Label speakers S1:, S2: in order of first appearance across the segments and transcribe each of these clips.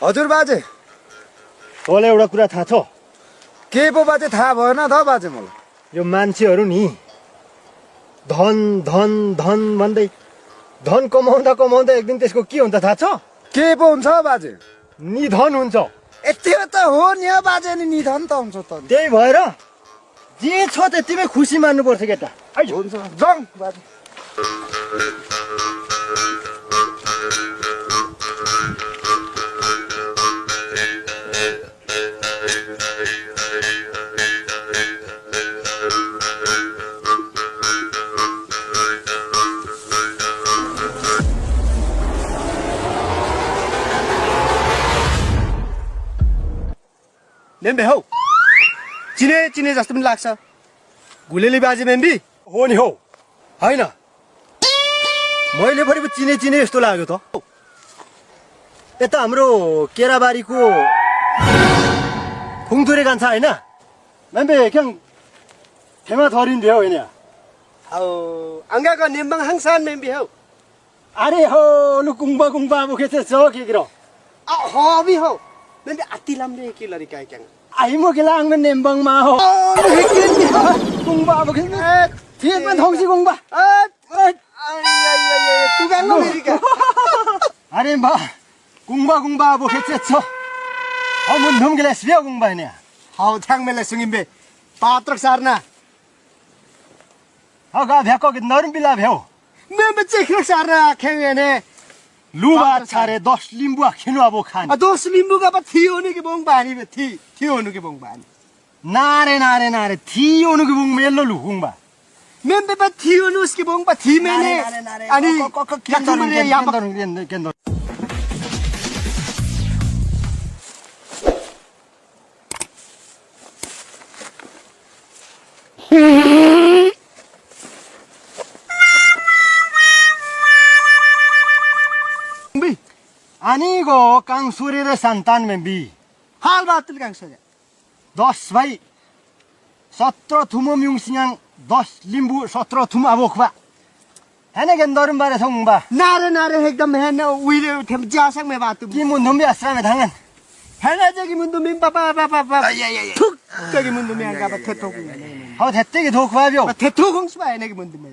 S1: हजुर बाजे
S2: तँलाई एउटा कुरा थाहा छ
S1: के पो बाजे थाहा भएन त बाजे मलाई
S2: यो मान्छेहरू नि धन धन धन भन्दै धन कमाउँदा कमाउँदा एक दिन त्यसको के हुन्छ थाहा छ
S1: के पो हुन्छ बाजे
S2: निधन हुन्छ
S1: त्यो त हो नि बाजे नि निधन त हुन्छ त
S2: त्यही भएर जे छ त्यतिमै खुसी मान्नुपर्छ केटा
S1: हुन्छ जाउँ बाजे
S3: मेम्बे हौ चिने चिने जस्तो पनि लाग्छ गुलेली बाजे मेम्बी
S2: हो नि हो होइन मैले पनि पो चिने चिने जस्तो लाग्यो त यता हाम्रो केराबारीको खुङथुरे कान्छा होइन मेम्बे क्या फेमा थरिन भयो होइन
S3: हौ अङ्गाको नेम्बाङ हाङसान मेम्बी हौ
S2: अरे हो लु कुङ्बा कुङ्बा अब के छ के गिरो
S3: हबी हौ मेम्बे अति लाम्ले के लरी काय क्याङ
S2: आइमो के लाङ में नेम्बाङ मा हो कुङ्बा अब के ठीक में थोंसी कुङ्बा
S3: तु गाङ मेरी का
S2: अरे बा कुङ्बा कुङ्बा अब के छ अब मुन धुम गेले स्बियो कुङ्बा ने
S3: हौ थाङ मेले सुङिम्बे पात्रक सारना
S2: हो गा भ्याको के नरम बिला भ्याउ
S3: मेम्बे चेख्र सारना खेङेने
S2: लुबा छारे 10 लिम्बु खिनु अब खान
S3: दोस लिम्बु का थियो नि के बोङ बानी बे थियो नि के बोङ बानी
S2: नारे नारे नारे थियो नु के बुङ मेल्लो लु कुङ्बा
S3: मेम्बे बा थियो नु उसके बोङ बा थी मेने अनि
S2: केन्दर Anigo kang surire santan membi.
S3: हाल बातल गाङ सरे
S2: 10 भाइ 17 थुमो म्युङसिङाङ 10 लिम्बु 17 थुम अबोखबा हैन गेन्दरम बारे छौंबा
S3: नारे नारे एकदम हैन उइले थेम जासङ मे बात
S2: कि मुन्धुम आश्रम थाङन
S3: हैन जगी मुन्दु मिम पापा पापा ठुक जगी मुन्दु मे अंगा बा थेथो
S2: हो थेत्ते के धोखबा ब्यो
S3: थेथो खंस बा हैन के मुन्दु मे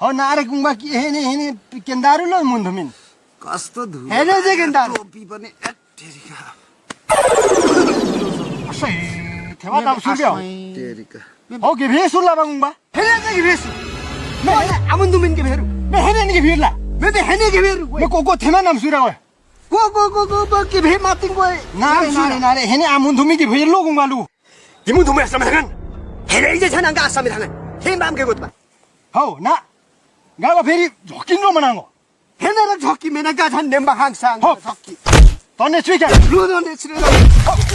S2: हो नारे कुङबा कि हेने हेने केन्दारु लो मुन्धुमिन
S1: कस्तो धु
S3: हैन जगी दार
S1: टोपी पनि एटेरिका
S2: असै थेवा दाम सुब्यो
S1: तेरिका
S2: हो के भेसुला बाङबा
S3: हैन जगी भेसु मे अमुन्दु मिन के भेरु
S2: मे हेने नि के भिरला
S3: मे हैन के भेरु
S2: मे कोको थेमा नाम सुरा
S3: को के भे मातिङ गए
S2: नारे नारे नारे हेने आमुन्धुमि के भेलो गुङबालु
S3: हिमुन्दु मे आश्रम थाङन हैन इजे छन अंगा आश्रम थाङन हेम बाम के गोतबा
S2: हो ना गावा फेरि झकिनो मनाङो
S3: हैन र झक्की मेना गा छन नेम्बा हाङसाङ
S2: हो
S3: झक्की
S2: तने स्वीकार
S3: लुदो ने छिरे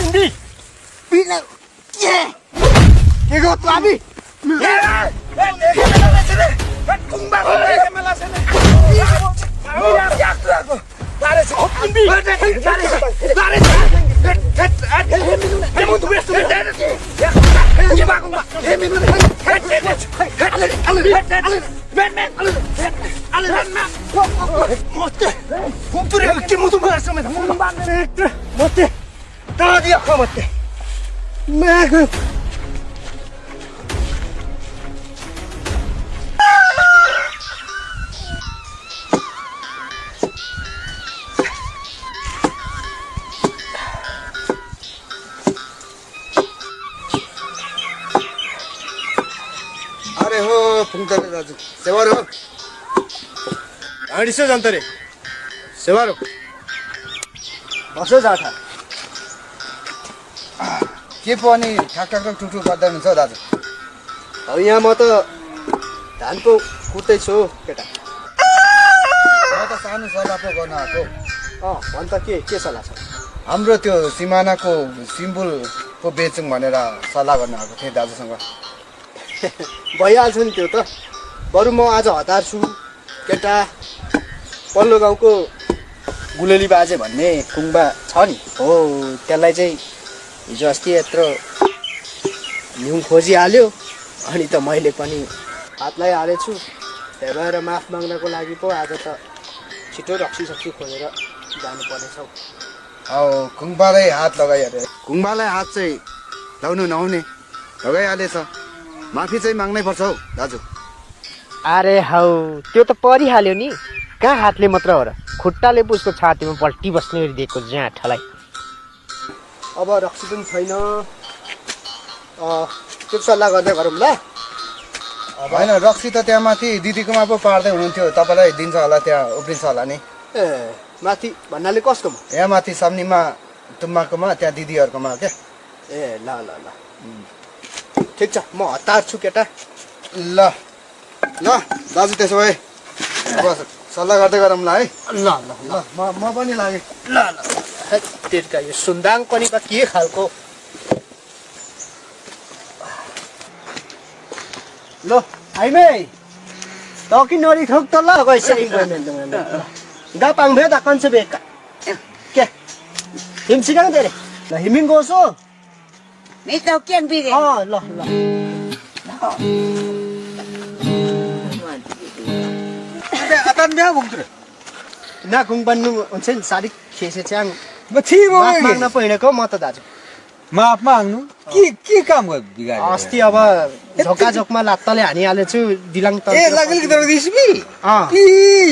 S2: इन्दी
S3: पिना ये के गोत आबी
S1: अरे हो फुङतरे दाजु सेवारो
S3: अडिसो जन्तरे सेवारो
S1: बसो जाठा के पो अनि ठ्याक ठ्याक टुटु गर्दै हुन्छ दाजु
S3: अब यहाँ म त धानको कुट्दै छु केटा
S1: म त सानो सल्लाह पो गर्न आएको
S3: भन त के सल्लाह छ
S1: हाम्रो त्यो सिमानाको सिम्बल पो बेचौँ भनेर सल्लाह गर्न आएको थिएँ दाजुसँग
S3: भइहाल्छ नि त्यो त बरु म आज हतार छु केटा पल्लो गाउँको गुलेली बाजे भन्ने कुङ्बा छ नि हो त्यसलाई चाहिँ हिजो अस्ति यत्रो न्युङ खोजिहाल्यो अनि त मैले पनि हातलाई हालेछु त्यही भएर माफ माग्नको लागि पो आज त छिटो रक्सी सक्सी खोलेर जानु पर्नेछ हौ।
S1: गुम्बालाई हात लगाइहाले। गुम्बालाई हात चाहिँ लाउनु नहुने लगाइहालेछ। माफी चाहिँ माग्नै पर्छ हौ दाजु।
S3: अरे हौ त्यो त परिहाल्यो नि, कहाँ हातले मात्र हो र, खुट्टाले पो उसको छातीमा पल्टी बस्ने गरी दिएको ज्याठलाई। अब रक्सी पनि छैन, त्यो सल्लाह गर्दै गरौँ ल।
S1: होइन रक्सी त त्यहाँ माथि दिदीकोमा पो पार्दै हुनुहुन्थ्यो, तपाईँलाई दिन्छ होला, त्यहाँ उफ्रिन्छ होला नि।
S3: ए माथि भन्नाले कस्तोमा?
S1: यहाँ माथि सामनीमा तुम्बाकोमा, त्यहाँ दिदीहरूकोमा क्या।
S3: ए ल ल ल ठिक छ, म हतार छु केटा।
S1: ल ल दाजु त्यसो भए अब सल्लाह गर्दै गरौँ ल है।
S3: ल ल ल
S1: म पनि लागेँ।
S3: ल ल तेर्का यो सुन्दाङ पनि त के खालको। ल आइमे त कि नरी ठोक त ल गइसै गा पाङ भे दा कन्से बेका के हिम सिकाङ तेरे ल हिमिङ गोसो
S4: mấy tao kiêng đi
S3: ल ल ल
S2: Atan bia bung tu.
S3: ना गुङ बन्नु हुन्छ नि सारी खेसे च्याङ
S2: Bethi
S3: माफ
S2: mo.
S3: माग्न पहिनेको म त दाजु।
S2: Maaf mangnu. Ki काम गर बिगारे.
S3: अस्ति अब झोका झोकमा लात्ताले हानिहालेछु दिलाङ त
S2: ए लागल कि तर दिसबी. कि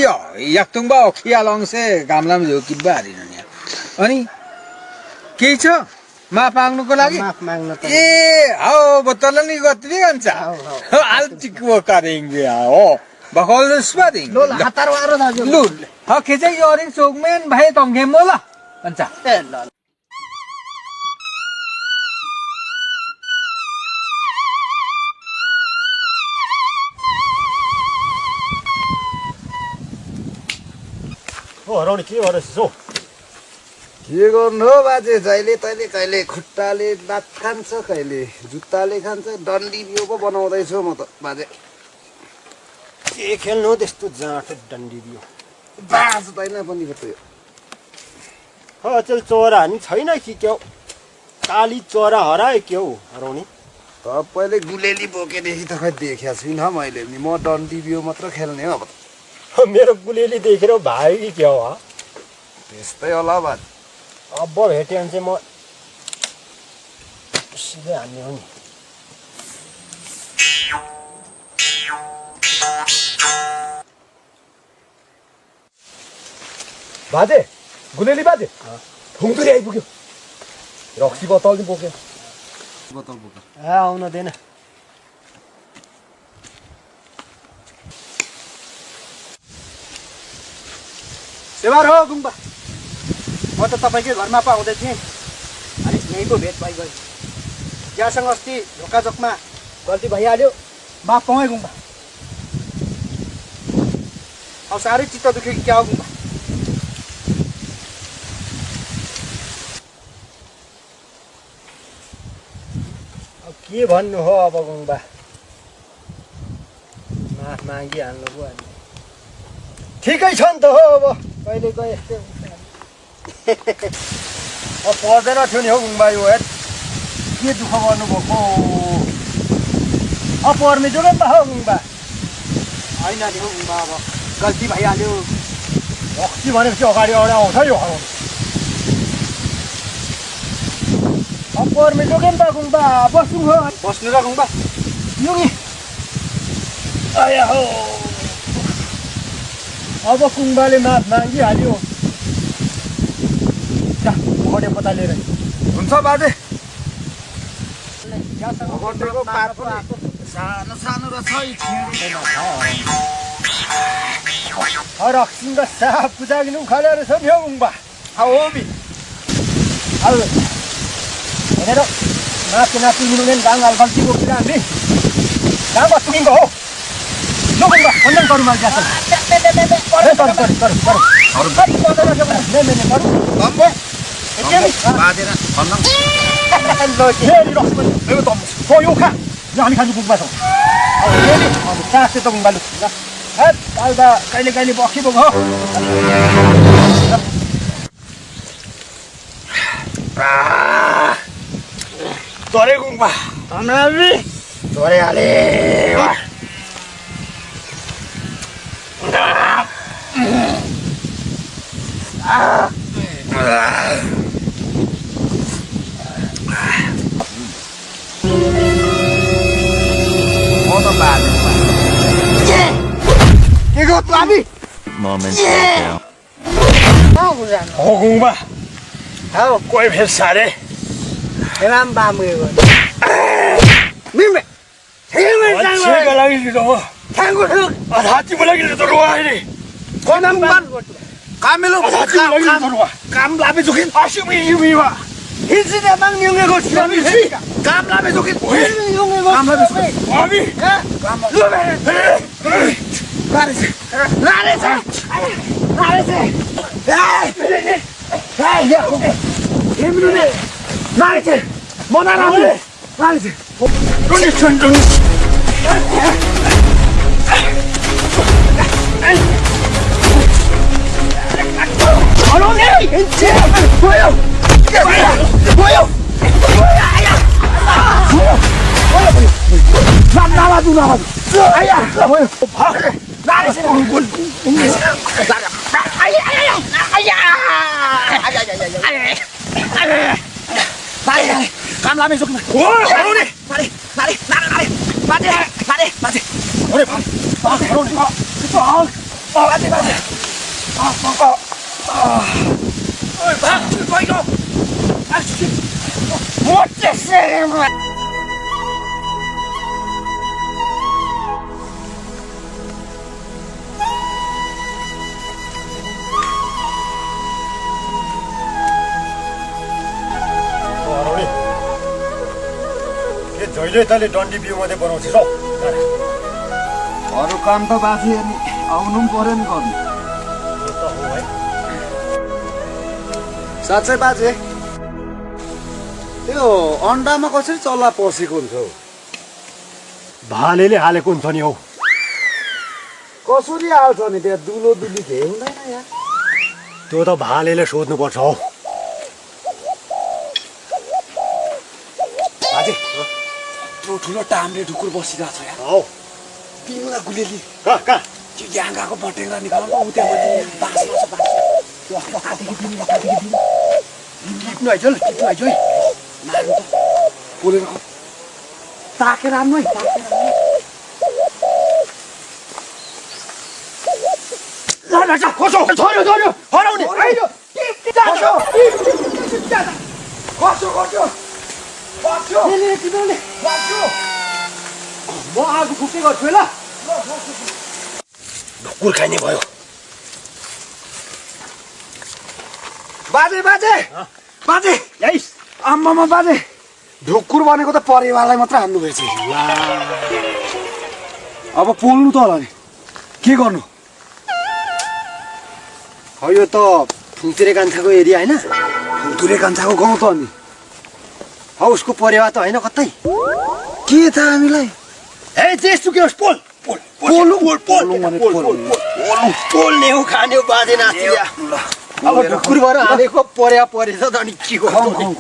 S2: यो याक्तुङ बा खियालङ से गामलाम जो कि बारी न यहाँ. अनि के छ माफ माग्नुको लागि?
S3: माफ माग्न त
S2: ए आओ बतल नि गत्रि गन्छ. आल चिकु करेंगे आओ. बखौल स्पादिङ.
S3: लो हतार वारो दाजु।
S2: लु ह खेचै योरिङ सोगमेन भाइ तंगे मोला. भन्छ.
S3: ए ल ओ हराउने के गरेछ हो?
S1: के गर्नु हो बाजे, जहिले तहिले कहिले खुट्टाले लात खान्छ, कहिले जुत्ताले खान्छ, डन्डी बिउ पो बनाउँदैछु म त बाजे।
S3: के खेल्नु त्यस्तो जाँट डन्डी दियो।
S1: बाँच्दैन पनि त्यो।
S3: अचेल चोरा नि छैन कि क्या हो? काली चोरा हरायो के हो हराउने?
S1: तपाईँले गुलेली बोकेदेखि त खै देखेको छुइनँ मैले नि, म डन्डी बिउ मात्र खेल्ने हो अब त।
S3: मेरो गुलेली देखेर भाइ कि क्या हो?
S1: त्यस्तै होला बाजे।
S3: अब भेट्यो भने चाहिँ म सिधै हान्ने हो नि।
S2: बाजे गुलेली बाजे ठुङ्गुरी आइपुग्यो रक्सी बोतल नि बोक्यो
S1: बोतल बोक।
S3: ए आउन देन। सेवार हो गुम्बा, म त तपाईँकै घरमा पो आउँदै थिएँ, अलिक यहीँ पो भेट भइगयो। यहाँसँग अस्ति झोकाझोकमा गल्ती भइहाल्यो, माफ पाउँ है गुम्बा। अब साह्रै चित्त दुख्यो कि क्या हो गुम्बा? अब के भन्नु हो अब गुम्बा, माफ मागिहाल्नु पो अनि ठिकै छ नि त हो। अब कहिले गए यस्तै हुन्छ।
S2: अब पर्दैन थियो नि हौ गुम्बा यो हेर के दुःख गर्नुभएको
S3: अब पर्ने जो त हो गुम्बा, होइन नि हो गुम्बा, अब गल्ती भइहाल्यो।
S2: रक्सी भनेपछि अगाडि अगाडि आउँछ यो हराउनु
S3: अब पर्ने जो के नि त गुम्बा, बस्नु हो बस्नु र गुम्बा यो नि आया हो। अब गुम्बाले माफ मागिहाल्यो,
S2: पकड्यो पता लिएर हुन्छ बाजे
S1: भगवतीको पात पनि सानो सानो रहेछ
S3: रक्सिङ साफ पुजागिनु खले रहेछ नि हौ गुम्बा। हो बि अब हेरेर माथि नाति मिल्दैन गाङ्गाल गल्ती बोकेर हामी गाउँमा पुगिन्छ हो। ल गुम्बा खण्डन गरौँ आज
S1: बाँधेर भन्नु।
S3: यो खा यो हामी खानु गुम्बा छौँ। अब काँसे त गुम्बा लु त कहिले कहिले बखी बोक हो।
S2: तरे गुम्बा
S3: धोरे हाले
S1: म त बाजे
S3: के गर्नु हामी
S5: Moments later.
S2: होगुङमा कोही फेर सारे
S3: राम बाम गयो
S2: मान्छेको लागि लिँदो हो हात्तीको लागि लिँदो रुवा अहिले
S1: कामेलो
S2: काम लाभे जोखिम आसिमी युमिवा
S3: हिजो बाङ न्युङेको छु
S1: काम लामे जोकिन
S2: हामी
S3: काम लामे जोकिन
S6: जहिले तैँले डन्डी बिउ मात्रै बनाउँछस् हौ
S1: अरू काम त बाँची नि आउनु पनि पर्यो नि गर्नु साँच्चै बाजे त्यो अन्डामा कसरी चल्ला पसेको हुन्छ हौ
S6: भालेले हालेको हुन्छ नि हौ
S1: कसरी हाल्छ नि त्यहाँ दुलो दुली के हुँदैन यहाँ
S6: त्यो त भालेले सोध्नुपर्छ हौ
S1: बाजे ठुलो टामले ढुकुर बसिरहेको छ यहाँ
S6: हौ
S1: पिङला गुलेली
S6: कहाँ कहाँ
S1: त्यो याङ्गाको बटेङ्गा निकाल्नु उ त्यहाँ माथि बाँसमा छ बाँस त्यो लकादेखि दिनु टिप्नु आइज ल टिप्नु आइज है मार्नु त पोलेर खाऊ ताकेर आउनु है ताकेर आउनु
S3: हराउने म आगो फुक्ने गर्छु है ल
S6: ढुकुर खाइने भयो
S1: बाजे बाजे बाजे आम्मामा बाजे ढुकुर भनेको त परिवारलाई मात्र हान्नु भएछ अब पोल्नु त होला नि के गर्नु
S3: हो यो त फुङतिरे कान्छाको एरिया होइन
S1: धुरे कान्छाको गाउँ त अनि
S3: हौ उसको परिवार त होइन कतै
S1: के थाहा हामीलाई
S3: ए जेसुकै होस् पोल पोल पोल्ने हो खाने हो बाजे नाति अब ढुकुर गरेर हालेको पर्या परेछ त अनि के गर्नु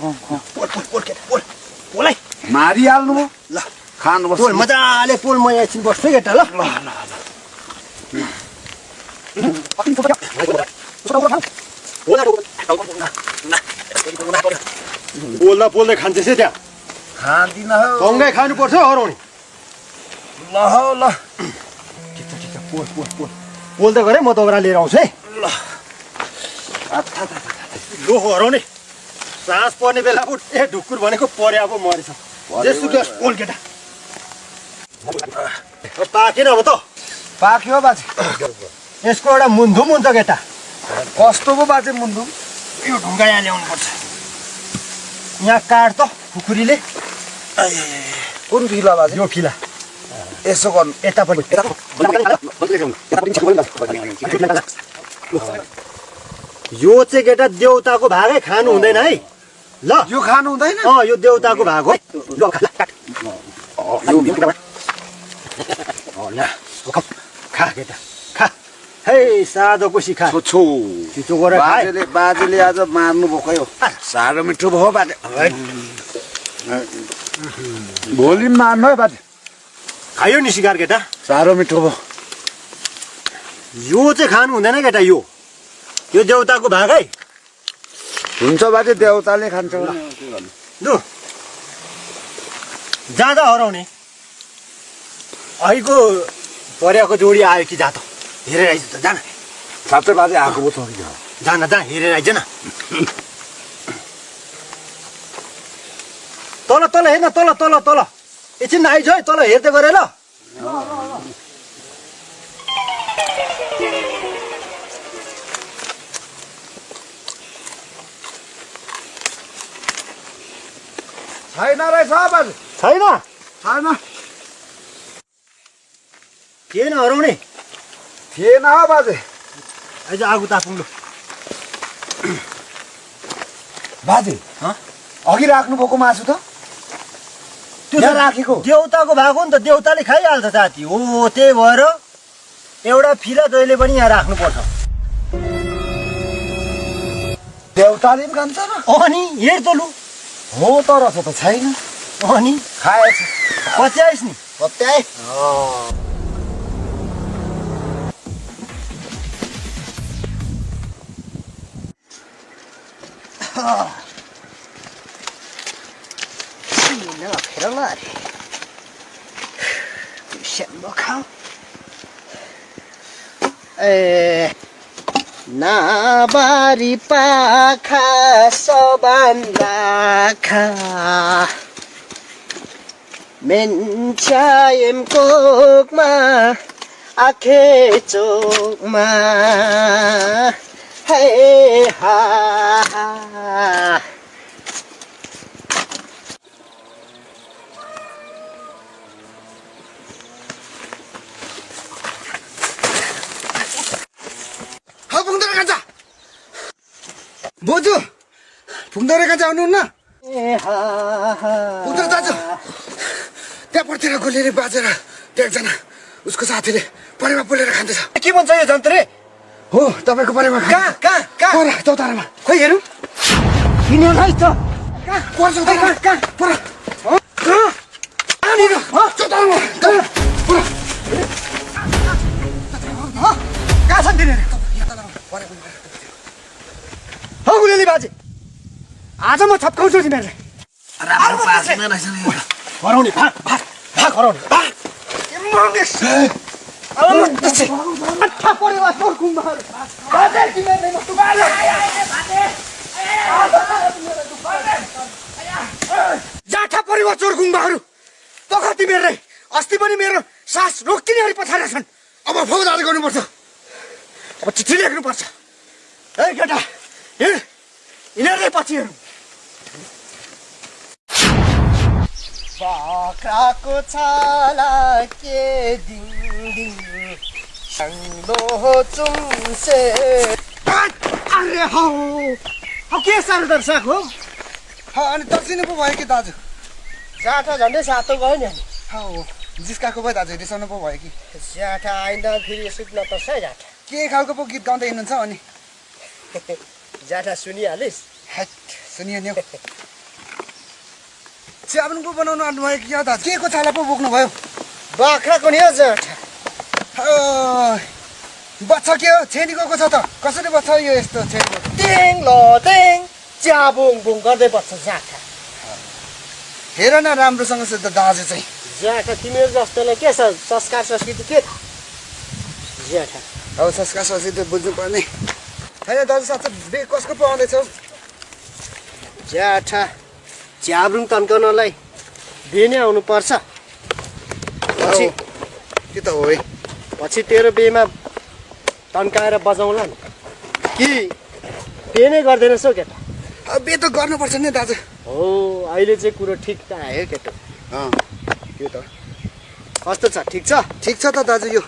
S3: पोल है
S1: मारिहाल्नु भयो ल खानु
S3: पोल मजाले पोल म एकछिन बस्छु केटा ल
S6: बोल्दा बोल्दै खान्छस् है त्यहाँ
S1: खाँदिन हौ
S6: सँगै खानुपर्छ हराउने
S1: ल हौ ल
S3: पोल्दै गरे म दौरा लिएर आउँछु है
S6: लो हराउने सास पर्ने बेला पो ढुकुर भनेको पर्या पो मरेछ जेसुकै होस् पोल केटा पाकेन अब त
S1: पाक्यो बाजे
S3: यसको एउटा मुन्धुम हुन्छ केटा
S1: कस्तो पो बाजे मुन्धु
S3: यो ढुङ्गा यहाँ ल्याउनुपर्छ यहाँ काट त खुकुरीले
S1: कुन फिला बाजे
S3: यो फिला
S1: यसो गर्नु
S3: यतापट्टि यो चाहिँ केटा देउताको भागै खानु हुँदैन है ल
S1: यो खानु हुँदैन
S3: यो देउताको भाग हो खा केटा खा है सादो कुसी खा
S1: छो
S3: चिचो गरेर खा
S1: बाजेले आज मार्नु भएको हो साह्रो मिठो भयो बाजे भोलि मार्नु है बाजे
S3: खायो नि सिकार केटा
S1: साह्रो मिठो भयो
S3: यो चाहिँ खानु हुँदैन केटा यो देउताको भाग है
S1: हुन्छ बाजे देउताले खान्छ होला
S6: लु जाँदा हराउने अहिलेको परेको जोडी आयो कि जा त हेरेर आइज त जान
S1: साँच्चै बाजे आएको पो छ कि
S6: जान जा हेरेर आइज न तल तल हेर्न तल तल तल एकछिन आइज है तल हेर्दै गरे ल
S1: छैन रहेछ बाजे
S6: छैन
S1: छैन
S6: थिएन हराउने
S1: थिएन बाजे
S6: आइज आगो तापौँ लु
S1: बाजे अघि राख्नु भएको मासु त
S6: त्यो
S1: यहाँ राखेको
S6: देउताको भएको नि त देउताले खाइहाल्छ साथी हो त्यही भएर एउटा फिरा जहिले पनि यहाँ राख्नुपर्छ
S1: देउताले पनि खान्छ र
S6: अनि हेर त लु
S1: हो त रहेछ त छैन
S6: अनि
S1: खाएछ
S6: पच्याइस् नि
S3: पत्याए
S4: फेर ल अरे सेम्बो खाऊ
S3: ए नाबारी पाखा सबान राखा मेन्चायम कोकमा आखे चोकमा हे हा
S1: फुङदरे कान्छ बोजू फुङदरे कान्छ आउनुहुन्न फुङदरे दाजु त्यहाँपट्टितिर गोलीले बाजेर त्यहाँ एकजना उसको साथीले परेवा पोलेर खाँदैछ
S3: के भन्छ यो जन्तरे
S1: हो तपाईँको परेवा
S3: कहाँ कहाँ कहाँ
S1: पर चौतारामा
S3: खोइ हेरौँ
S1: किन्यो है त पर चौतारामा पर कहाँनिर चौतारामा पर
S3: कहाँ छन् तिनीहरू हौ गुलेली बाजे आज म छप्काउँछु तिमीहरूलाई
S6: हराउने भाग भाग भाग हराउने भाग
S1: जाठा परेवा चोर गुम्बाहरू पख तिमीहरूलाई अस्ति पनि मेरो सास रोकिनेहरू पछाडा छन् अब फौजदारी गर्नुपर्छ अब चिठी लेख्नुपर्छ
S3: ए केटा हिँड यिनीहरूले पछि हेर्नु बाख्राको छाला के दिङ दिङ साङ्लो चुम्से
S1: अरे हौ
S3: अब के साह्रो दर्शक हो
S1: अनि तर्सिनु पो भयो कि दाजु
S3: जाठा झन्डै सातो गयो नि
S1: हौ जिस्काको भयो दाजु रिसाउनु पो भयो कि
S3: जाठा आइन्दा फेरि सुत्न पर्छ है जाठा
S1: के खालको पो गीत गाउँदै हिँड्नुहुन्छ अनि
S3: जाठा सुनिहालिस्
S1: हेट सुनियो नि चियाबन पो बनाउनु आउनुभयो कि दाजु के को छाला पो बोक्नु भयो
S3: बाख्राको नि हो जाठा
S1: बच्चा के हो छेनीको छ त कसरी बच्चा यो यस्तो छेनीको
S3: टेङ ल टेङ च्याबुङ बुङ गर्दै बस्छ जाठा
S1: हेर न राम्रोसँग छ त दाजु चाहिँ
S3: जाठा तिमीहरू जस्तोलाई के छ संस्कार संस्कृति के जाठा
S1: अब संस्कार संस्कृति बुझ्नुपर्ने होइन दाजु साँच्चै बे कसको पो आउँदैछौ
S3: जाठा च्याब्रुङ तन्काउनलाई बेनै आउनुपर्छ पछि
S1: त्यो त हो है
S3: पछि तेरो बेमा तन्काएर बजाउँला नि कि बेनै गर्दैनस् हौ केटा
S1: अब बे त गर्नुपर्छ नि दाजु
S3: हो अहिले चाहिँ कुरो ठिक त आयो केटो
S1: त्यो त
S3: कस्तो छ ठिक छ
S1: ठिक छ त दाजु यो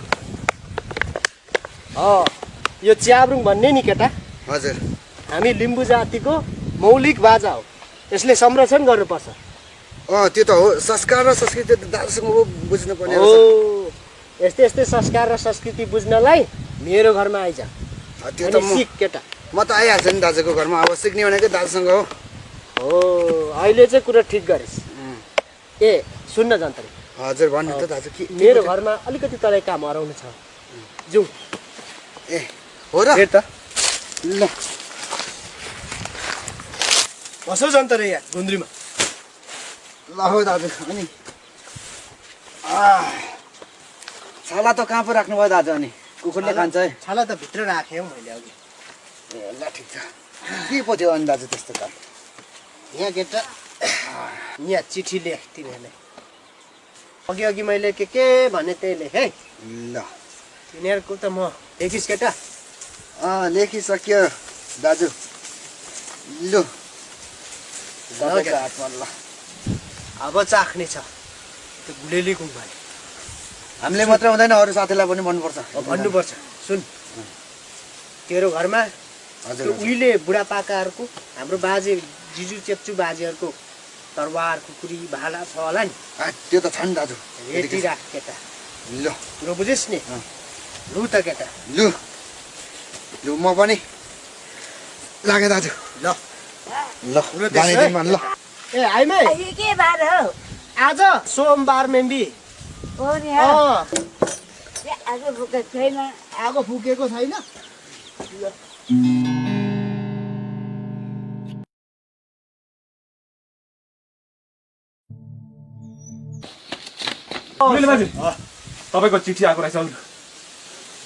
S3: यो च्याब्रुङ भन्ने नि केटा
S1: हजुर
S3: हामी लिम्बू जातिको मौलिक बाजा हो यसले संरक्षण गर्नुपर्छ
S1: त्यो त हो संस्कार र संस्कृति त दाजुसँग पो बुझ्नुपर्ने
S3: हो यस्तै यस्तै संस्कार र संस्कृति बुझ्नलाई मेरो घरमा आइज
S1: त्यो त
S3: सिक केटा
S1: म त आइहाल्छु नि दाजुको घरमा अब सिक्ने भनेकै दाजुसँग हो
S3: अहिले चाहिँ कुरा ठिक गरिस् ए सुन्न जन्तरी
S1: हजुर भन्नु त दाजु के
S3: मेरो घरमा अलिकति तँलाई काम हराउनु छ जाउँ
S1: ए हो र
S3: हेर त
S1: ल
S3: बसो जन्त रे यहाँ गुन्द्रीमा
S1: ल हो दाजु अनि छाला त कहाँ पो राख्नुभयो दाजु अनि कुकुरले खान्छ है
S3: छाला त भित्र राखेँ हौ मैले अघि
S1: ए ल ठिक छ के पो थियो अनि दाजु त्यस्तो त
S3: यहाँ केटा यहाँ चिठी लेख तिनीहरूले अघि अघि मैले के भने त्यही लेख है
S1: ल
S3: तिनीहरूको त म लेखिस् केटा
S1: लेखिसक्यो दाजु लु
S3: केटा।
S1: हातमा ल
S3: अब चाख्ने छ त्यो गुलेली गुम्बाले
S1: हामीले मात्र हुँदैन अरू साथीलाई पनि भन्नुपर्छ
S3: भन्नुपर्छ सुन तेरो घरमा
S1: हजुर
S3: त्यो उहिले बुढापाकाहरूको हाम्रो बाजे जिजु चेप्चु बाजेहरूको तरवार खुकुरी भाला छ होला नि
S1: त्यो त छ नि दाजु
S3: रेडी राख केटा
S1: ल
S3: कुरो बुझिस् नि लु त केटा
S1: लु लु म पनि लागे दाजु
S3: ल
S1: ल जाने दिनमा ल
S3: ए आइमै
S4: आज के बार हो
S3: आज सोमबार मेम्बी
S4: हो नि हो
S3: अँ
S4: आज भुकेको छैन
S3: आगो फुकेको छैन
S7: बाजे तपाईँको चिठी आएको रहेछ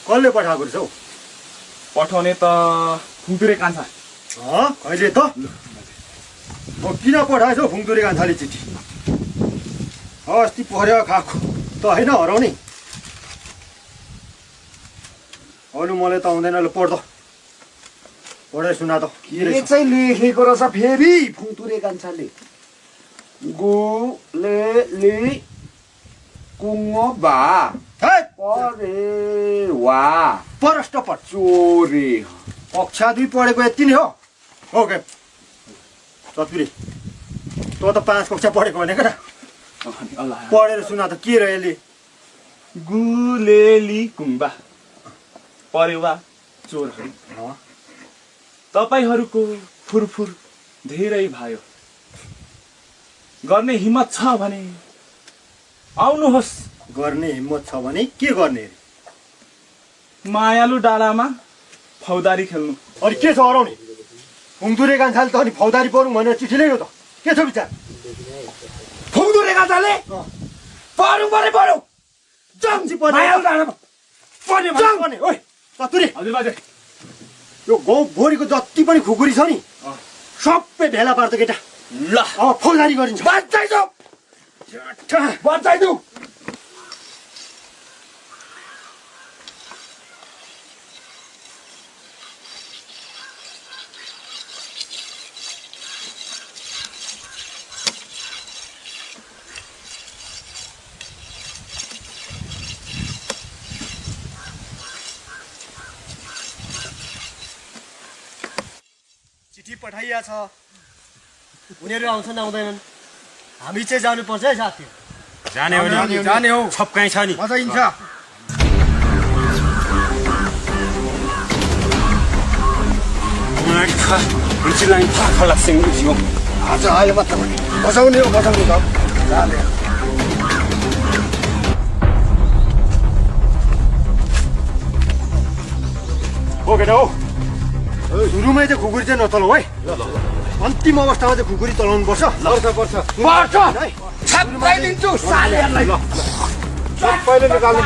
S6: कसले पठाएको रहेछ हौ
S7: पठाउने त खुम्पिरे कान्छा
S6: कहिले त किन पठाएछ हौ फुङतुरे कान्छाले चिठी अस्ति परेवा खाएको त होइन हराउने अरू मलाई त आउँदैन ल पढ्द पढाइ सुना त के
S1: के
S6: रहेछ
S1: चाहिँ लेखेको रहेछ फेरि फुङतुरे कान्छाले गु ले लि कुङ्गो बा
S6: है,
S1: परे वा
S6: परस्ट पढ
S1: चोरे
S6: कक्षा 2 पढेको यति नै हो ओके चतुरे तँ त 5 कक्षा पढेको भनेको न पढेर सुना त के रह्यो यसले
S7: गुलेली कुम्बा परेवा चोरहरू तपाईँहरूको फुरफुर धेरै भयो गर्ने हिम्मत छ भने आउनुहोस्
S6: गर्ने हिम्मत छ भने के गर्ने अरे
S7: मायालु डाँडामा फौदारी खेल्नु
S6: अनि के छ हराउने फुङतुरे कान्छाले त अनि फौदारी पढौँ भनेर चिठी ल्यायो त के छ विचार
S1: फुङतुरे कान्छाले पढौँ भने पढौँ
S6: जम्सी पर्ने ओइ चतुरे
S7: हजुर बाजे
S6: यो गाउँ भोरिको जति पनि खुकुरी छ नि सबै भेला पार्छ केटा
S7: ल
S6: फौजदारी गरिन्छ
S1: बचाइदेऊ
S3: चिठी पठाइया छ उनीहरू आउँछन् आउँदैनन् हामी चाहिँ जानुपर्छ है साथी
S6: जाने हो छप्काइ छ नि
S1: मजा हिँड्छ आज अहिले मात्र बसाउने हो बसाउने त जाने
S6: हो केटा हो सुरुमै चाहिँ खुकुरी चाहिँ नचलाऊ है अन्तिम अवस्थामा चाहिँ खुकुरी चलाउनु पर्छ
S1: पर्छ छाप्पाइदिन्छु सालेहरूलाई
S6: पहिले निकाल्नु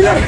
S1: Billy!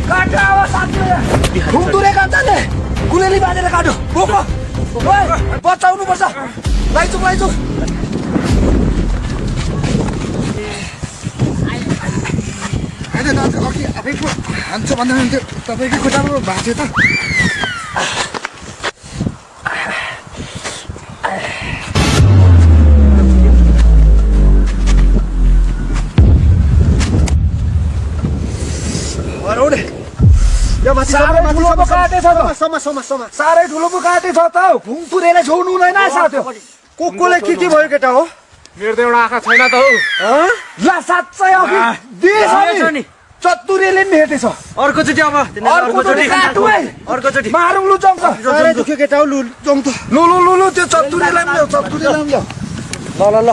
S1: काट्यो अब साथी ठुङ्दुरे काट्छले गुलेली बाजेर काट्यो बोको ओइ बचाउनु पर्छ लैजाऊ
S3: होइन दाजु अघि आफैको हान्छ भन्दा हुन्थ्यो तपाईँको खुट्टामा भाँच्यो त
S1: साह्रै ठुलो पो काटेछ त
S3: समा
S1: साह्रै ठुलो पो काटेछ त घुङपुरेले छोड्नु हुँदैन है साथी
S3: कोले के भयो केटा हो
S6: मेरो त एउटा आँखा छैन त हौ
S1: ल साँच्चै अघि दिएछ नि चतुरेले पनि भेटेछ
S2: अर्कोचोटि अब
S1: अर्कोचोटि काटु है
S2: अर्कोचोटि
S1: मारौँ लु जाउँ त
S3: साह्रै दुख्यो केटा हो लु जाउँ त
S1: लु त्यो चतुरेलाई पनि ल्याऊ चतुरेलाई पनि ल्याऊ ल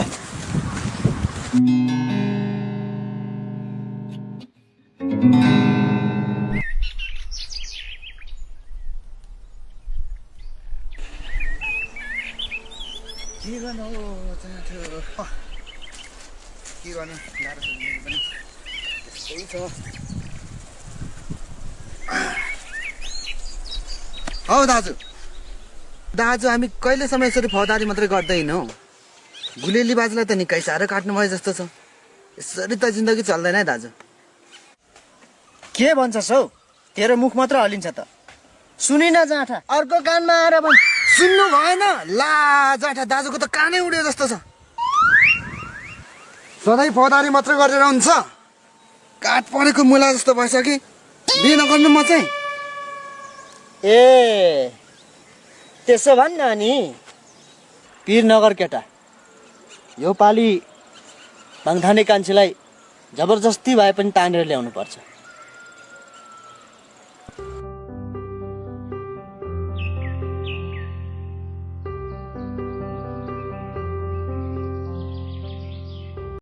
S3: के गर्नु गाह्रो छ मेरो पनि त्यस्तै छ हौ दाजु हामी कहिलेसम्म यसरी फौजदारी मात्रै गर्दैनौँ गुलेली बाजुलाई त निकै साह्रो काट्नु भयो जस्तो छ यसरी त जिन्दगी चल्दैन है दाजु
S8: के भन्छस् हौ तेरो मुख मात्र हलिन्छ त सुनिन जाँठा अर्को कानमा आएर भन्
S3: सुन्नु भएन ला जाँठा दाजुको त कानै उड्यो जस्तो छ सधैँ फौजदारी मात्रै गरेर हुन्छ काट परेको मुला जस्तो भइसक्यो बिहे नगर्नु म चाहिँ
S8: ए त्यसो भन्न नि पिर नगर केटा यो पालि भाङथाने कान्छीलाई जबरजस्ती भए पनि तानेर ल्याउनु पर्छ